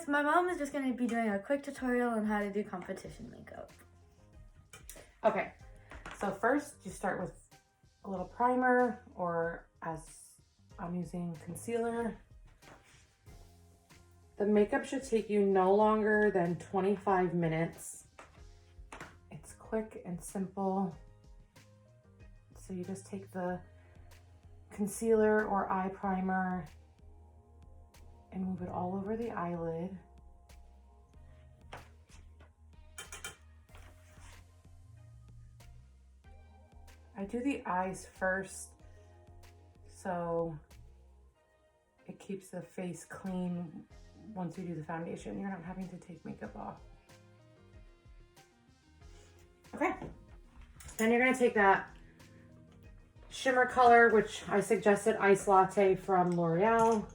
guys, my mom is just going to be doing a quick tutorial on how to do competition makeup. Okay, so first you start with a little primer, or as I'm using concealer. The makeup should take you no longer than 25 minutes. It's quick and simple. So you just take the concealer or eye primer and move it all over the eyelid. I do the eyes first, so it keeps the face clean once you do the foundation. You're not having to take makeup off. Okay, then you're gonna take that shimmer color, which I suggested Ice Latte from L'Oreal.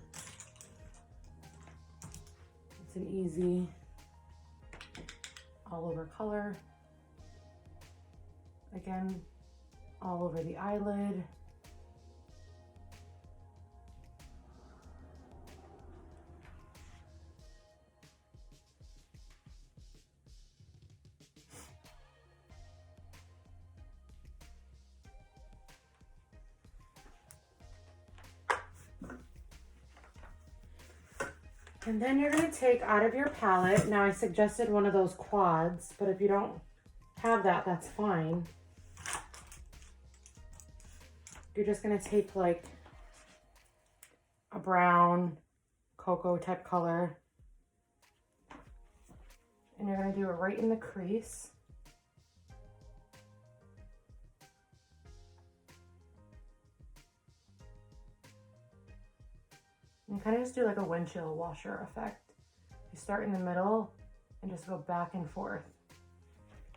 It's an easy all over color. Again, all over the eyelid. And then you're going to take out of your palette, now I suggested one of those quads, but if you don't have that, that's fine. You're just going to take like a brown cocoa type color, and you're going to do it right in the crease. And kind of just do like a windshield washer effect. You start in the middle and just go back and forth.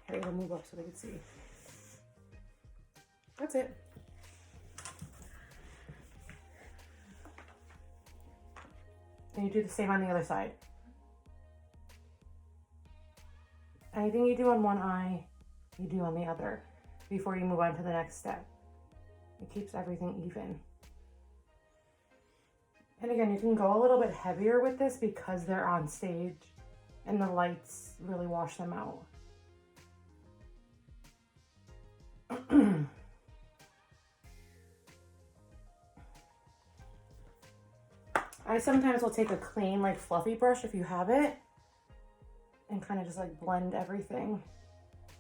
Here, it'll move up so they can see. That's it. And you do the same on the other side. Anything you do on one eye, you do on the other before you move on to the next step. It keeps everything even. And again, you can go a little bit heavier with this because they're on stage and the lights really wash them out. I sometimes will take a clean, like fluffy brush if you have it, and kind of just like blend everything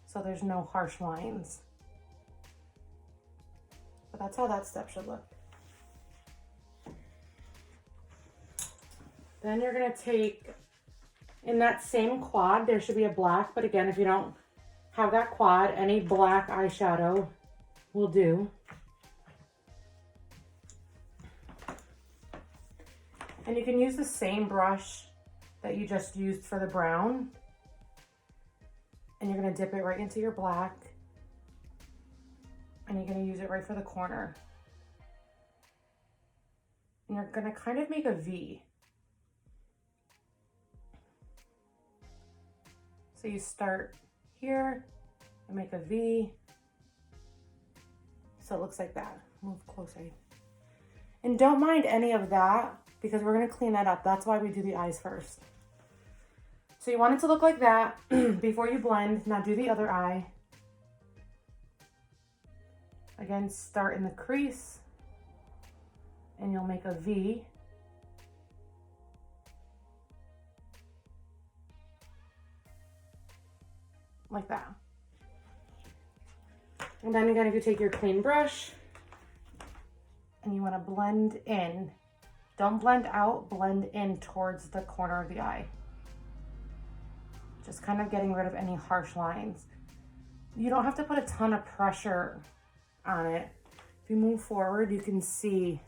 so there's no harsh lines. But that's how that step should look. Then you're gonna take, in that same quad, there should be a black, but again, if you don't have that quad, any black eyeshadow will do. And you can use the same brush that you just used for the brown, and you're gonna dip it right into your black, and you're gonna use it right for the corner. And you're gonna kind of make a V. So you start here and make a V. So it looks like that. Move closer. And don't mind any of that because we're gonna clean that up. That's why we do the eyes first. So you want it to look like that before you blend. Now do the other eye. Again, start in the crease and you'll make a V. Like that. And then again, if you take your clean brush and you want to blend in, don't blend out, blend in towards the corner of the eye. Just kind of getting rid of any harsh lines. You don't have to put a ton of pressure on it. If you move forward, you can see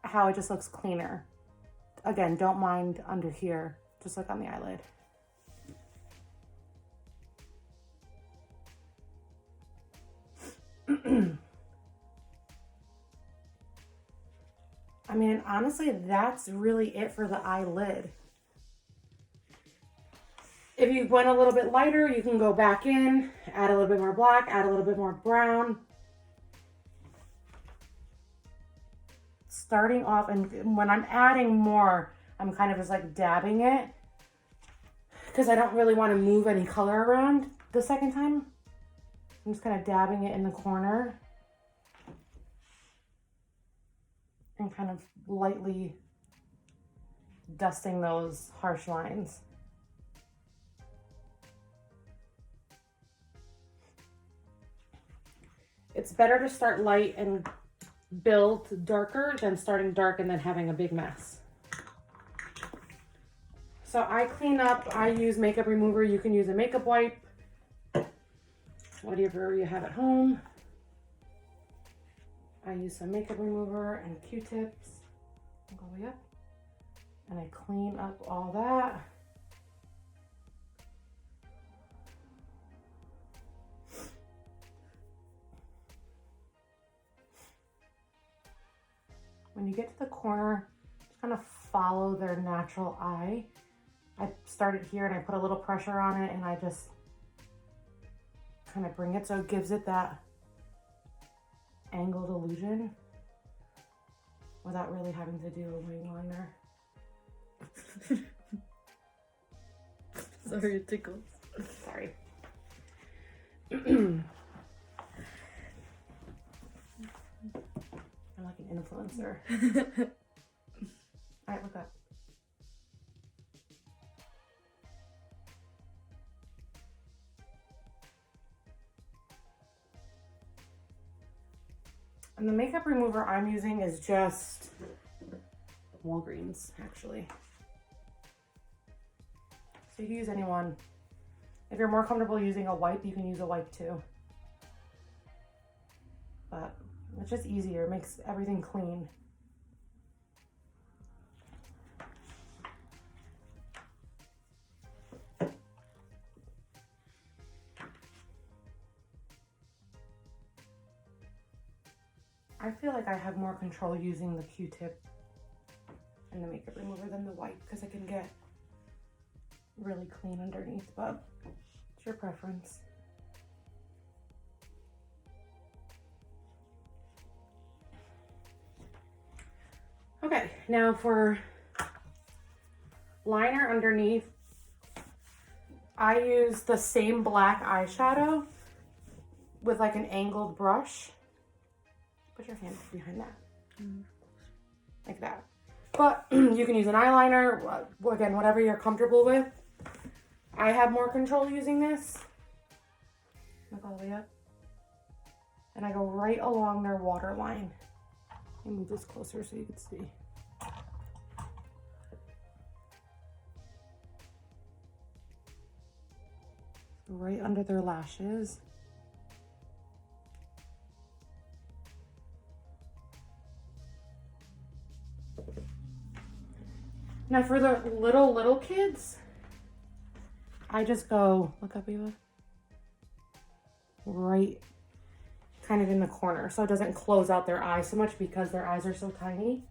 how it just looks cleaner. Again, don't mind under here, just like on the eyelid. I mean, honestly, that's really it for the eyelid. If you went a little bit lighter, you can go back in, add a little bit more black, add a little bit more brown. Starting off, and when I'm adding more, I'm kind of just like dabbing it because I don't really want to move any color around the second time. I'm just kind of dabbing it in the corner and kind of lightly dusting those harsh lines. It's better to start light and build darker than starting dark and then having a big mess. So I clean up, I use makeup remover. You can use a makeup wipe, whatever you have at home. I use some makeup remover and Q-tips. Go way up. And I clean up all that. When you get to the corner, just kind of follow their natural eye. I started here and I put a little pressure on it and I just kind of bring it so it gives it that angled illusion without really having to do a wing liner. Sorry, it tickles. Sorry. I'm like an influencer. All right, look up. And the makeup remover I'm using is just Walgreens, actually. So you can use any one. If you're more comfortable using a wipe, you can use a wipe too. But it's just easier, it makes everything clean. I feel like I have more control using the Q-tip and the makeup remover than the wipe because I can get really clean underneath, but it's your preference. Okay, now for liner underneath, I use the same black eyeshadow with like an angled brush. Put your hand behind that, like that. But you can use an eyeliner, again, whatever you're comfortable with. I have more control using this. Look all the way up. And I go right along their waterline. Let me move this closer so you can see. Right under their lashes. Now for the little kids, I just go, look up, Eva, right kind of in the corner so it doesn't close out their eyes so much because their eyes are so tiny.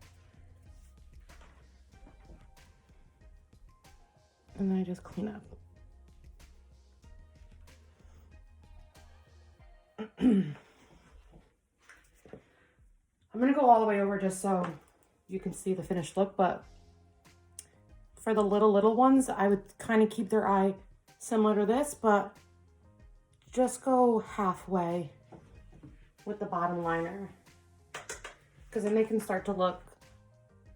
And then I just clean up. I'm gonna go all the way over just so you can see the finished look, but for the little ones, I would kind of keep their eye similar to this, but just go halfway with the bottom liner because then they can start to look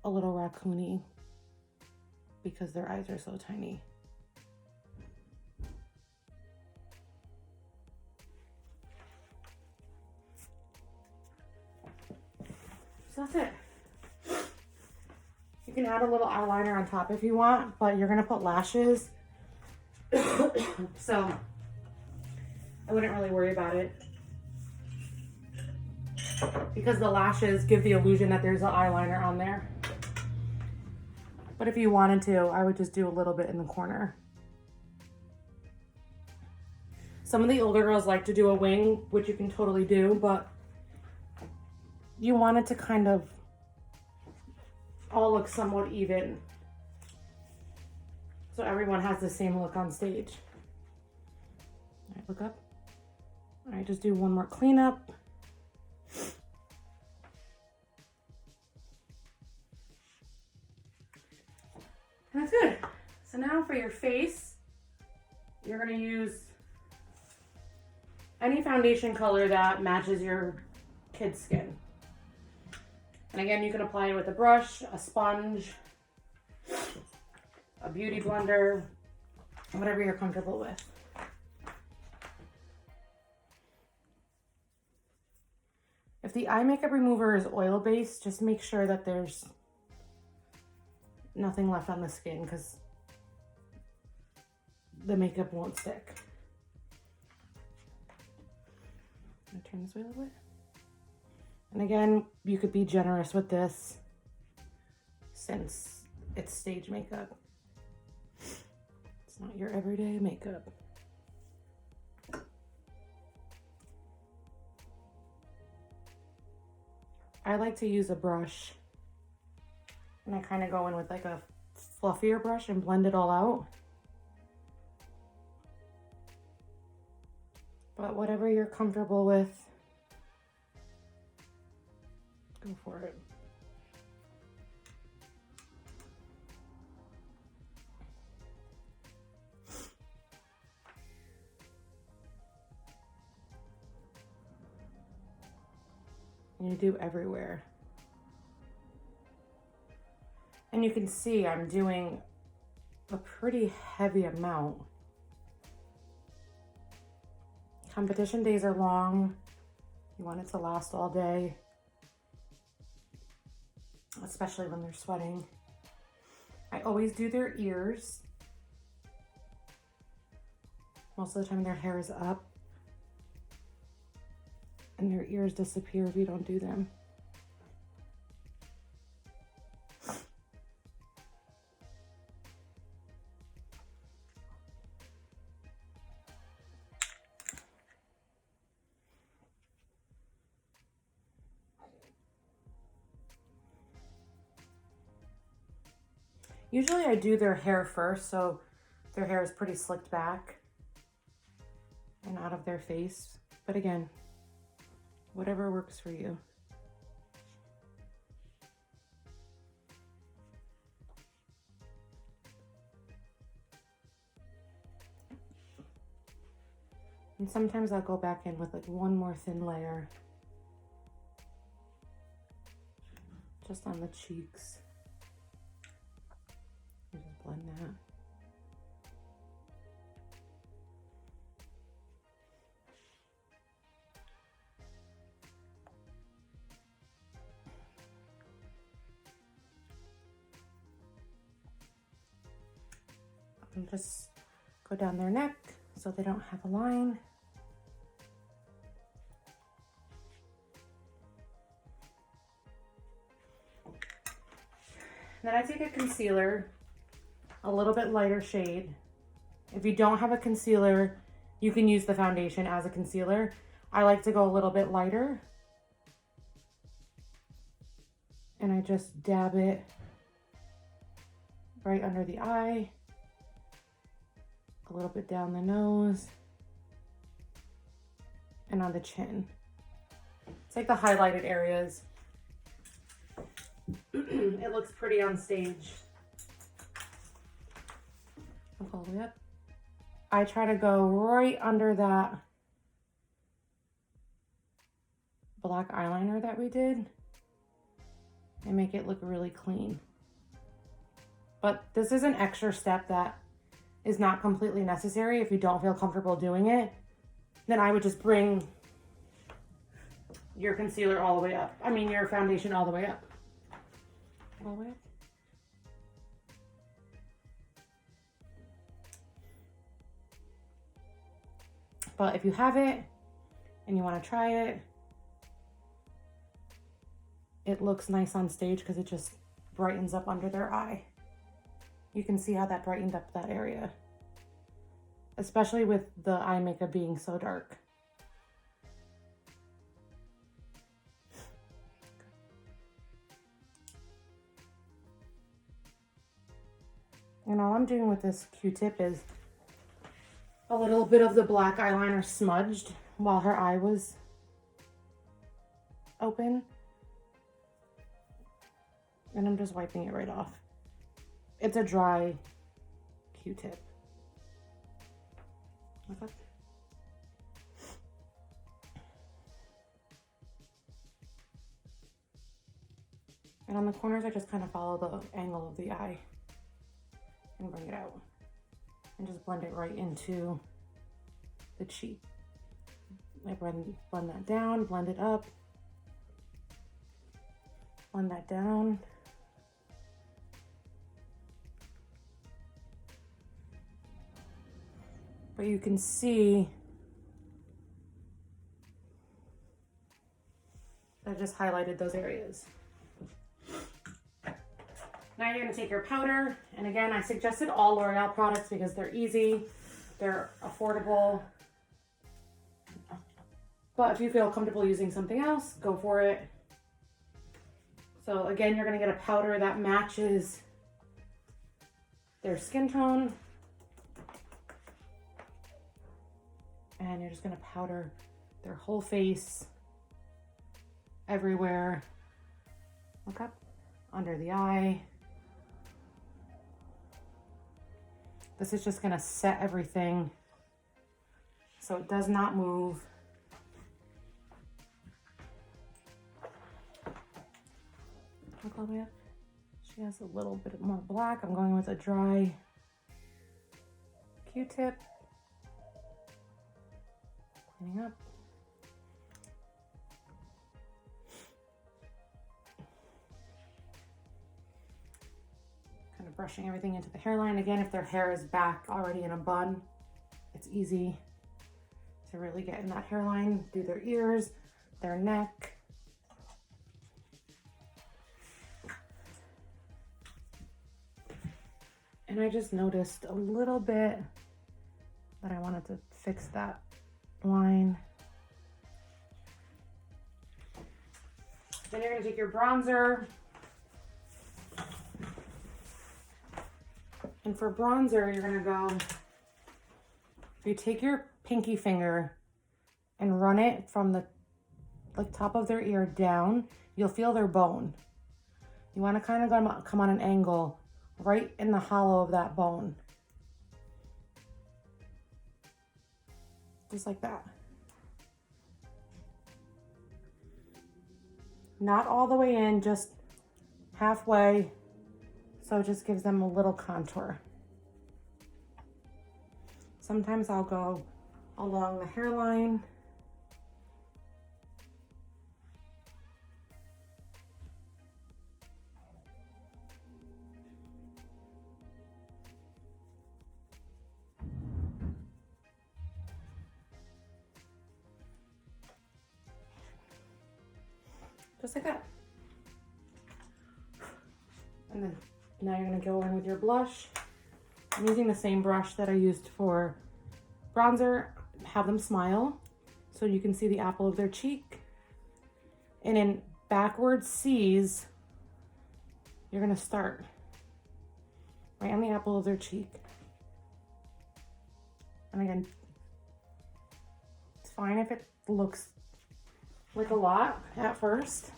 a little raccoony because their eyes are so tiny. So that's it. You can add a little eyeliner on top if you want, but you're gonna put lashes. So I wouldn't really worry about it because the lashes give the illusion that there's an eyeliner on there. But if you wanted to, I would just do a little bit in the corner. Some of the older girls like to do a wing, which you can totally do, but you want it to kind of all look somewhat even so everyone has the same look on stage. All right, look up. All right, just do one more cleanup. And that's good. So now for your face, you're gonna use any foundation color that matches your kid's skin. And again, you can apply it with a brush, a sponge, a beauty blender, whatever you're comfortable with. If the eye makeup remover is oil-based, just make sure that there's nothing left on the skin because the makeup won't stick. I'm gonna turn this way a little bit. And again, you could be generous with this since it's stage makeup. It's not your everyday makeup. I like to use a brush and I kind of go in with like a fluffier brush and blend it all out. But whatever you're comfortable with, go for it. And you do everywhere. And you can see I'm doing a pretty heavy amount. Competition days are long. You want it to last all day, especially when they're sweating. I always do their ears. Most of the time their hair is up and their ears disappear if you don't do them. Usually I do their hair first, so their hair is pretty slicked back and out of their face. But again, whatever works for you. And sometimes I'll go back in with like one more thin layer just on the cheeks. Just blend that. And just go down their neck so they don't have a line. Then I take a concealer, a little bit lighter shade. If you don't have a concealer, you can use the foundation as a concealer. I like to go a little bit lighter. And I just dab it right under the eye, a little bit down the nose, and on the chin. It's like the highlighted areas. It looks pretty on stage. I'll go all the way up. I try to go right under that black eyeliner that we did and make it look really clean. But this is an extra step that is not completely necessary. If you don't feel comfortable doing it, then I would just bring your concealer all the way up. I mean, your foundation all the way up. All the way up. But if you have it and you want to try it, it looks nice on stage because it just brightens up under their eye. You can see how that brightened up that area, especially with the eye makeup being so dark. And all I'm doing with this Q-tip is a little bit of the black eyeliner smudged while her eye was open. And I'm just wiping it right off. it's a dry Q-tip. Okay. And on the corners, I just kind of follow the angle of the eye and bring it out. And just blend it right into the cheek. I blend that down, blend it up, blend that down. But you can see I just highlighted those areas. Now you're gonna take your powder, and again, I suggested all L'Oreal products because they're easy, they're affordable. But if you feel comfortable using something else, go for it. So again, you're gonna get a powder that matches their skin tone. And you're just gonna powder their whole face, everywhere. Look up, under the eye. This is just gonna set everything so it does not move. Look all the way up. She has a little bit more black. I'm going with a dry Q-tip. Cleaning up. Kind of brushing everything into the hairline. Again, if their hair is back already in a bun, it's easy to really get in that hairline. Do their ears, their neck. And I just noticed a little bit that I wanted to fix that line. Then you're gonna take your bronzer. And for bronzer, you're gonna go, you take your pinky finger and run it from the top of their ear down. You'll feel their bone. You wanna kind of come on an angle right in the hollow of that bone. Just like that. Not all the way in, just halfway. So it just gives them a little contour. Sometimes I'll go along the hairline. Just like that. And then now you're gonna go in with your blush. I'm using the same brush that I used for bronzer. Have them smile so you can see the apple of their cheek. And in backwards C's, you're gonna start right on the apple of their cheek. And again, it's fine if it looks like a lot at first.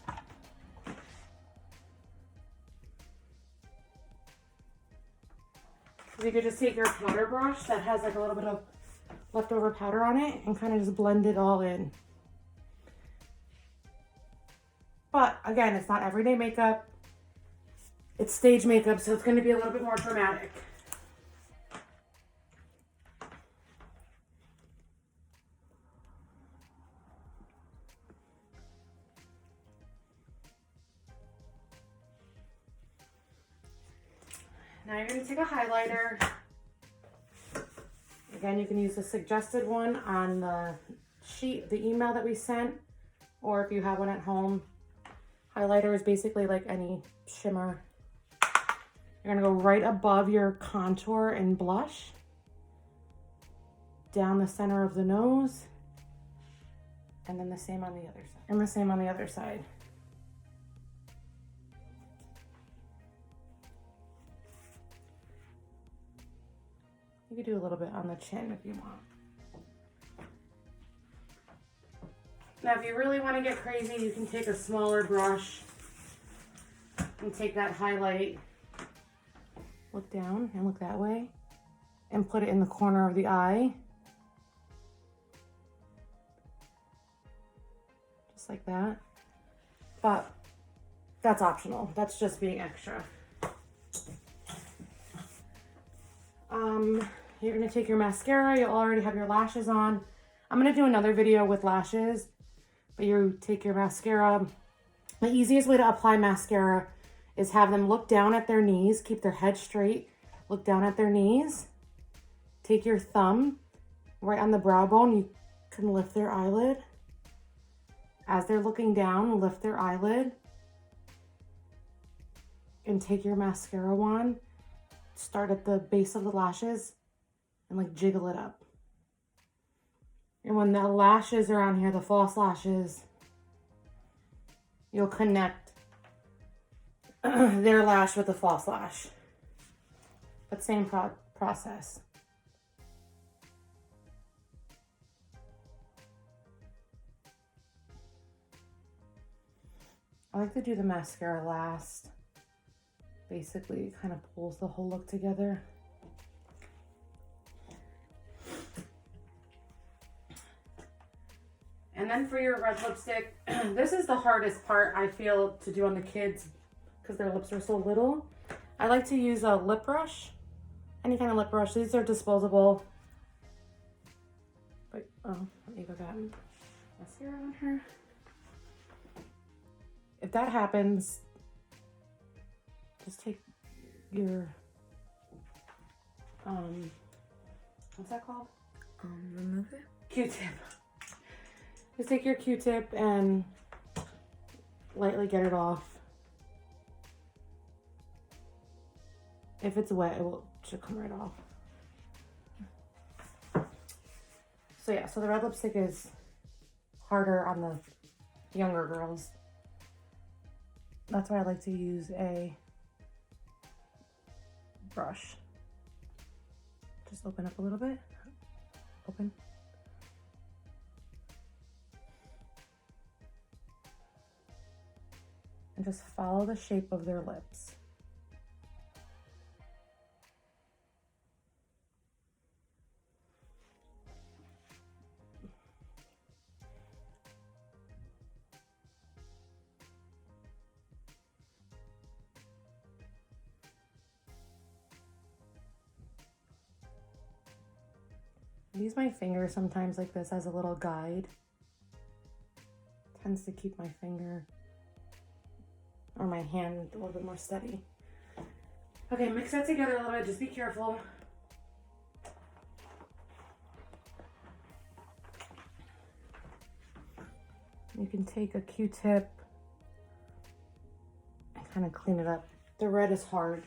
So you could just take your powder brush that has like a little bit of leftover powder on it and kind of just blend it all in. But again, it's not everyday makeup. It's stage makeup, so it's going to be a little bit more dramatic. Now you're going to take a highlighter. Again, you can use the suggested one on the sheet, the email that we sent, or if you have one at home. Highlighter is basically like any shimmer. You're going to go right above your contour and blush, down the center of the nose, and then the same on the other side. And the same on the other side. You could do a little bit on the chin if you want. Now, if you really want to get crazy, you can take a smaller brush and take that highlight look down and look that way, and put it in the corner of the eye. Just like that. But that's optional. That's just being extra. You're gonna take your mascara. You'll already have your lashes on. I'm gonna do another video with lashes, but you take your mascara. The easiest way to apply mascara is have them look down at their knees, keep their head straight, look down at their knees. Take your thumb right on the brow bone. You can lift their eyelid. As they're looking down, lift their eyelid. And take your mascara wand, start at the base of the lashes, and like jiggle it up. And when the lashes are on here, the false lashes, you'll connect their lash with the false lash. But same process. I like to do the mascara last. Basically, it kind of pulls the whole look together. And then for your red lipstick, this is the hardest part I feel to do on the kids because their lips are so little. I like to use a lip brush, any kind of lip brush. These are disposable. But, oh, Ava got mascara on her. If that happens, just take your, what's that called? Remove it? Q-tip. Just take your Q-tip and lightly get it off. If it's wet, should come right off. So yeah, so the red lipstick is harder on the younger girls. That's why I like to use a brush. Just open up a little bit. Open. And just follow the shape of their lips. I use my finger sometimes like this as a little guide. Tends to keep my finger or my hand a little bit more steady. Okay, mix that together a little bit. Just be careful. You can take a Q-tip and kind of clean it up. The red is hard.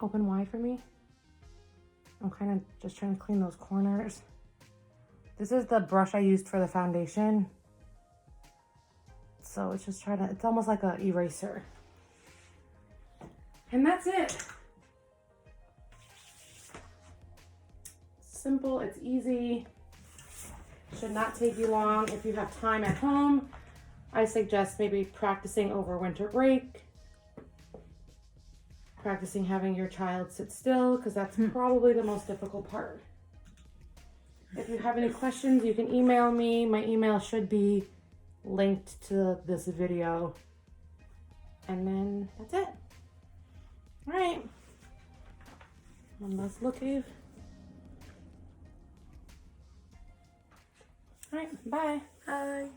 Open wide for me. I'm kind of just trying to clean those corners. This is the brush I used for the foundation. So it's just trying to, it's almost like an eraser. And that's it. Simple, it's easy. Should not take you long. If you have time at home, I suggest maybe practicing over winter break. Practicing having your child sit still, because that's probably the most difficult part. If you have any questions, you can email me. My email should be linked to this video. And then that's it. All right. One last look, Eve. All right, bye. Bye.